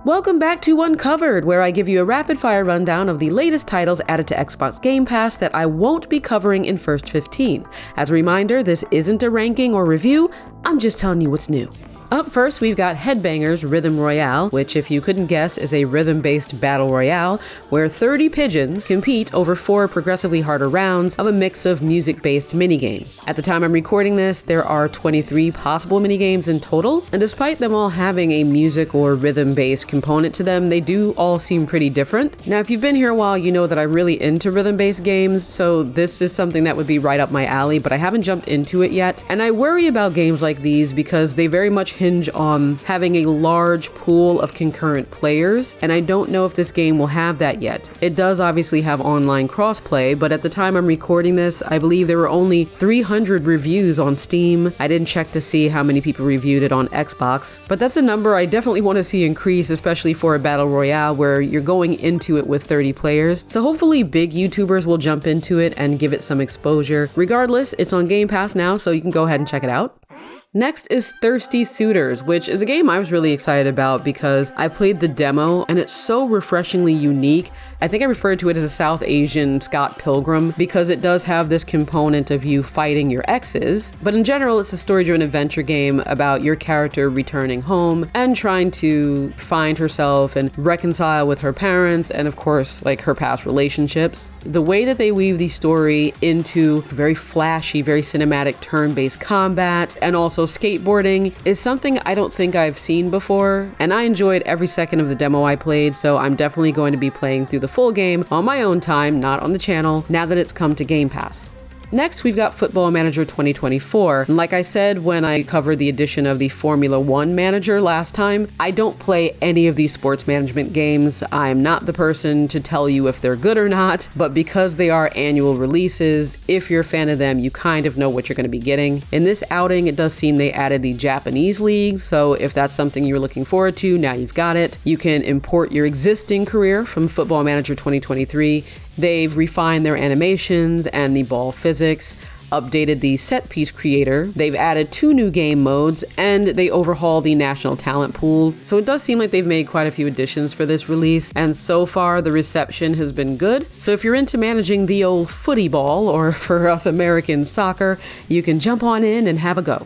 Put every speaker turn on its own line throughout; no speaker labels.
Welcome back to Uncovered, where I give you a rapid-fire rundown of the latest titles added to Xbox Game Pass that I won't be covering in First 15. As a reminder, this isn't a ranking or review, I'm just telling you what's new. Up first, we've got Headbangers Rhythm Royale, which, if you couldn't guess, is a rhythm-based battle royale where 30 pigeons compete over 4 progressively harder rounds of a mix of music-based minigames. At the time I'm recording this, there are 23 possible minigames in total, and despite them all having a music or rhythm-based component to them, they do all seem pretty different. Now, if you've been here a while, you know that I'm really into rhythm-based games, so this is something that would be right up my alley, but I haven't jumped into it yet. And I worry about games like these because they very much hinge on having a large pool of concurrent players, and I don't know if this game will have that yet. It does obviously have online crossplay, but at the time I'm recording this, I believe there were only 300 reviews on Steam. I didn't check to see how many people reviewed it on Xbox, but that's a number I definitely want to see increase, especially for a battle royale where you're going into it with 30 players. So hopefully big YouTubers will jump into it and give it some exposure. Regardless, it's on Game Pass now, so you can go ahead and check it out. Next is Thirsty Suitors, which is a game I was really excited about because I played the demo and it's so refreshingly unique. I think I referred to it as a South Asian Scott Pilgrim because it does have this component of you fighting your exes, but in general it's a story-driven adventure game about your character returning home and trying to find herself and reconcile with her parents and of course like her past relationships. The way that they weave the story into very flashy, very cinematic turn-based combat and also skateboarding is something I don't think I've seen before, and I enjoyed every second of the demo I played, so I'm definitely going to be playing through the full game on my own time, not on the channel, now that it's come to Game Pass. Next, we've got Football Manager 2024. And like I said when I covered the addition of the Formula One manager last time, I don't play any of these sports management games. I'm not the person to tell you if they're good or not, but because they are annual releases, if you're a fan of them, you kind of know what you're going to be getting. In this outing, it does seem they added the Japanese leagues, so if that's something you're looking forward to, now you've got it. You can import your existing career from Football Manager 2023. They've refined their animations and the ball physics, updated the set piece creator, they've added 2 new game modes, and they overhaul the national talent pool. So it does seem like they've made quite a few additions for this release, and so far the reception has been good. So if you're into managing the old footy ball, or for us Americans, soccer, you can jump on in and have a go.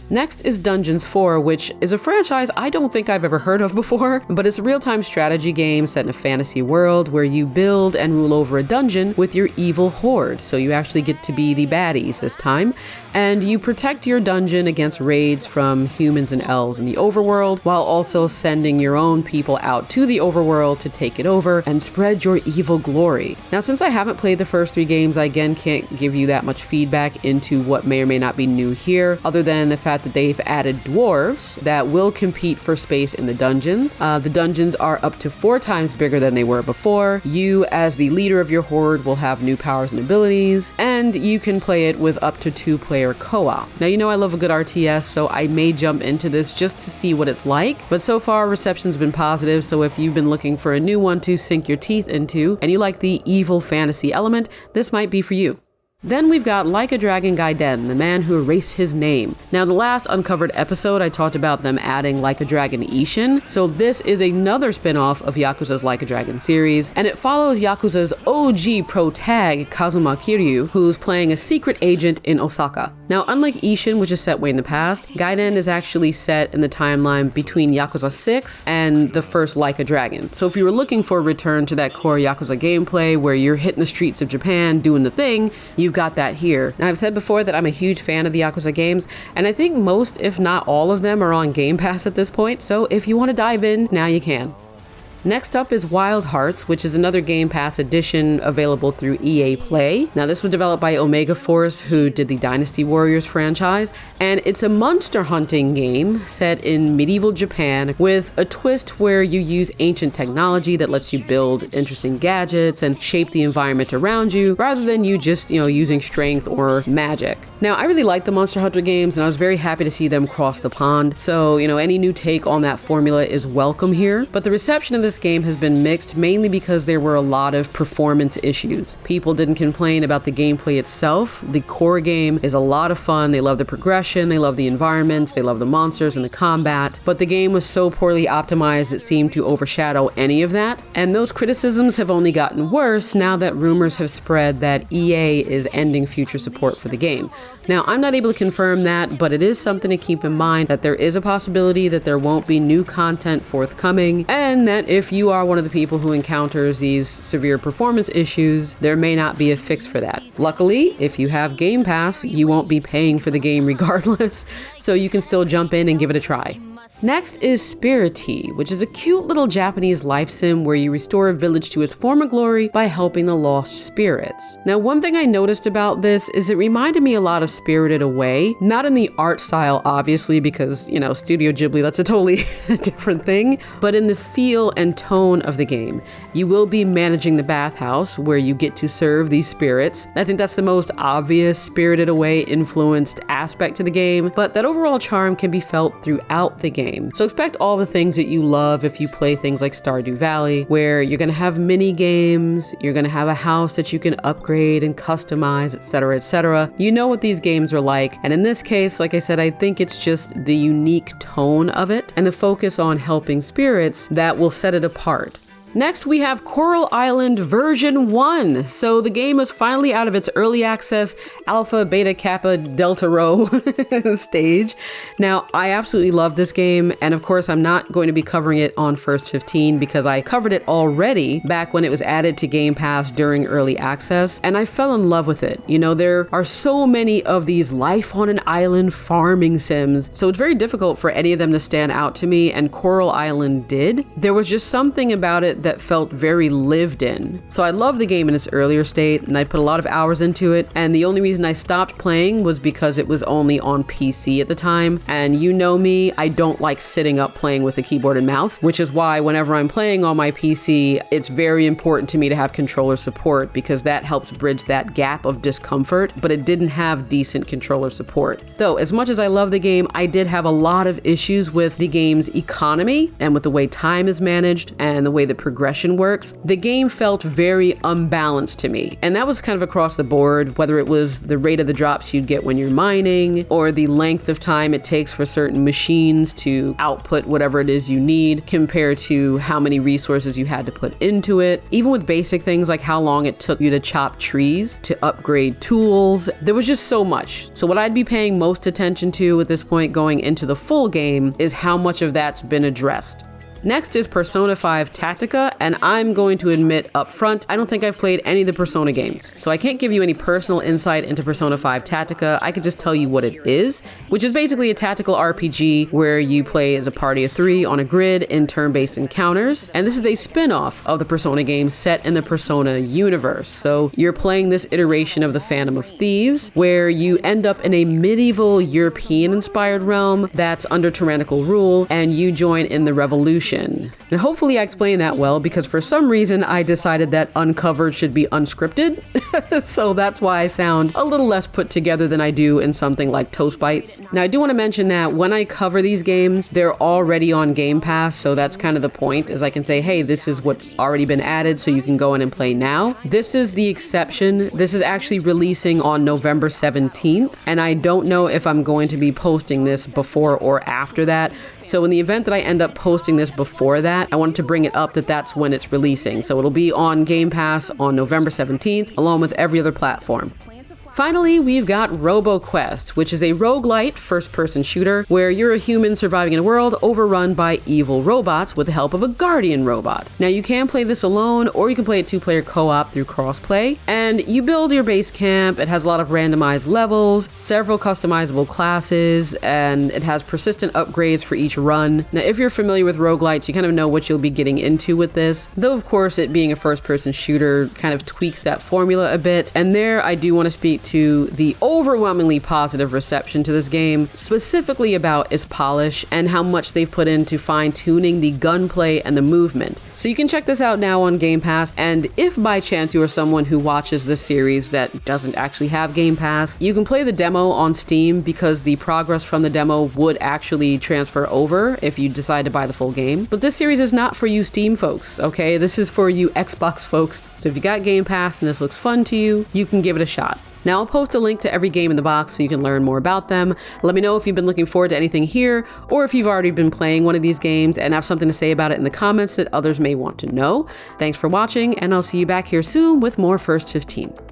Next is Dungeons 4, which is a franchise I don't think I've ever heard of before, but it's a real-time strategy game set in a fantasy world where you build and rule over a dungeon with your evil horde. So you actually get to be the baddies this time, and you protect your dungeon against raids from humans and elves in the overworld, while also sending your own people out to the overworld to take it over and spread your evil glory. Now, since I haven't played the first 3 games, I again can't give you that much feedback into what may or may not be new here, other than the fact that they've added dwarves that will compete for space in the dungeons. The dungeons are up to 4 times bigger than they were before. You, as the leader of your horde, will have new powers and abilities, and you can play it with up to 2-player co-op. Now, you know I love a good RTS, so I may jump into this just to see what it's like, but so far reception's been positive, so if you've been looking for a new one to sink your teeth into, and you like the evil fantasy element, this might be for you. Then we've got Like a Dragon Gyen, the man who erased his name. Now, in the last Uncovered episode, I talked about them adding Like a Dragon Ishin, so this is another spin-off of Yakuza's Like a Dragon series, and it follows Yakuza's OG pro-tag, Kazuma Kiryu, who's playing a secret agent in Osaka. Now, unlike Ishin, which is set way in the past, Gyen is actually set in the timeline between Yakuza 6 and the first Like a Dragon. So if you were looking for a return to that core Yakuza gameplay where you're hitting the streets of Japan doing the thing, you've got that here. Now, I've said before that I'm a huge fan of the Yakuza games, and I think most, if not all of them, are on Game Pass at this point, so if you want to dive in, now you can. Next up is Wild Hearts, which is another Game Pass edition available through EA Play. Now, this was developed by Omega Force, who did the Dynasty Warriors franchise, and it's a monster hunting game set in medieval Japan with a twist where you use ancient technology that lets you build interesting gadgets and shape the environment around you, rather than you just, using strength or magic. Now, I really like the Monster Hunter games, and I was very happy to see them cross the pond, so, any new take on that formula is welcome here, but the reception of this game has been mixed, mainly because there were a lot of performance issues. People didn't complain about the gameplay itself. The core game is a lot of fun. They love the progression, they love the environments, they love the monsters and the combat, but the game was so poorly optimized it seemed to overshadow any of that. And those criticisms have only gotten worse now that rumors have spread that EA is ending future support for the game. Now, I'm not able to confirm that, but it is something to keep in mind that there is a possibility that there won't be new content forthcoming, and that if you are one of the people who encounters these severe performance issues, there may not be a fix for that. Luckily, if you have Game Pass, you won't be paying for the game regardless, so you can still jump in and give it a try. Next is Spirity, which is a cute little Japanese life sim where you restore a village to its former glory by helping the lost spirits. Now, one thing I noticed about this is it reminded me a lot of Spirited Away, not in the art style, obviously, because, you know, Studio Ghibli, that's a totally different thing, but in the feel and tone of the game. You will be managing the bathhouse where you get to serve these spirits. I think that's the most obvious Spirited Away influenced aspect to the game, but that overall charm can be felt throughout the game. So expect all the things that you love if you play things like Stardew Valley, where you're going to have mini games, you're going to have a house that you can upgrade and customize, etc., etc. You know what these games are like, and in this case, like I said, I think it's just the unique tone of it and the focus on helping spirits that will set it apart. Next, we have Coral Island version 1. So the game is finally out of its early access alpha, beta, kappa, delta rho stage. Now, I absolutely love this game. And of course, I'm not going to be covering it on First 15 because I covered it already back when it was added to Game Pass during early access. And I fell in love with it. You know, there are so many of these life on an island farming sims. So it's very difficult for any of them to stand out to me. And Coral Island did. There was just something about it that felt very lived in. So I love the game in its earlier state and I put a lot of hours into it, and the only reason I stopped playing was because it was only on PC at the time, and you know me, I don't like sitting up playing with a keyboard and mouse, which is why whenever I'm playing on my PC, it's very important to me to have controller support because that helps bridge that gap of discomfort, but it didn't have decent controller support. Though, as much as I love the game, I did have a lot of issues with the game's economy and with the way time is managed and the way the progression works. The game felt very unbalanced to me, and that was kind of across the board, whether it was the rate of the drops you'd get when you're mining or the length of time it takes for certain machines to output whatever it is you need compared to how many resources you had to put into it. Even with basic things like how long it took you to chop trees, to upgrade tools, there was just so much. So what I'd be paying most attention to at this point going into the full game is how much of that's been addressed. Next is Persona 5 Tactica, and I'm going to admit up front, I don't think I've played any of the Persona games. So I can't give you any personal insight into Persona 5 Tactica. I could just tell you what it is, which is basically a tactical RPG where you play as a party of 3 on a grid in turn-based encounters. And this is a spin-off of the Persona games set in the Persona universe. So you're playing this iteration of the Phantom of Thieves, where you end up in a medieval European-inspired realm that's under tyrannical rule, and you join in the revolution. Now, hopefully I explained that well, because for some reason I decided that Uncovered should be unscripted. So that's why I sound a little less put together than I do in something like Toast Bites. Now, I do want to mention that when I cover these games, they're already on Game Pass. So that's kind of the point, is I can say, hey, this is what's already been added, so you can go in and play now. This is the exception. This is actually releasing on November 17th. And I don't know if I'm going to be posting this before or after that. So in the event that I end up posting this before that, I wanted to bring it up that that's when it's releasing. So it'll be on Game Pass on November 17th, along with every other platform. Finally, we've got Robo Quest, which is a roguelite first-person shooter where you're a human surviving in a world overrun by evil robots with the help of a guardian robot. Now, you can play this alone, or you can play it 2-player co-op through crossplay, and you build your base camp. It has a lot of randomized levels, several customizable classes, and it has persistent upgrades for each run. Now, if you're familiar with roguelites, you kind of know what you'll be getting into with this, though of course it being a first-person shooter kind of tweaks that formula a bit. And there I do want to speak to the overwhelmingly positive reception to this game, specifically about its polish and how much they've put into fine-tuning the gunplay and the movement. So you can check this out now on Game Pass, and if by chance you are someone who watches this series that doesn't actually have Game Pass, you can play the demo on Steam because the progress from the demo would actually transfer over if you decide to buy the full game. But this series is not for you Steam folks, okay? This is for you Xbox folks. So if you got Game Pass and this looks fun to you, you can give it a shot. Now I'll post a link to every game in the box so you can learn more about them. Let me know if you've been looking forward to anything here, or if you've already been playing one of these games and have something to say about it in the comments that others may want to know. Thanks for watching, and I'll see you back here soon with more First 15.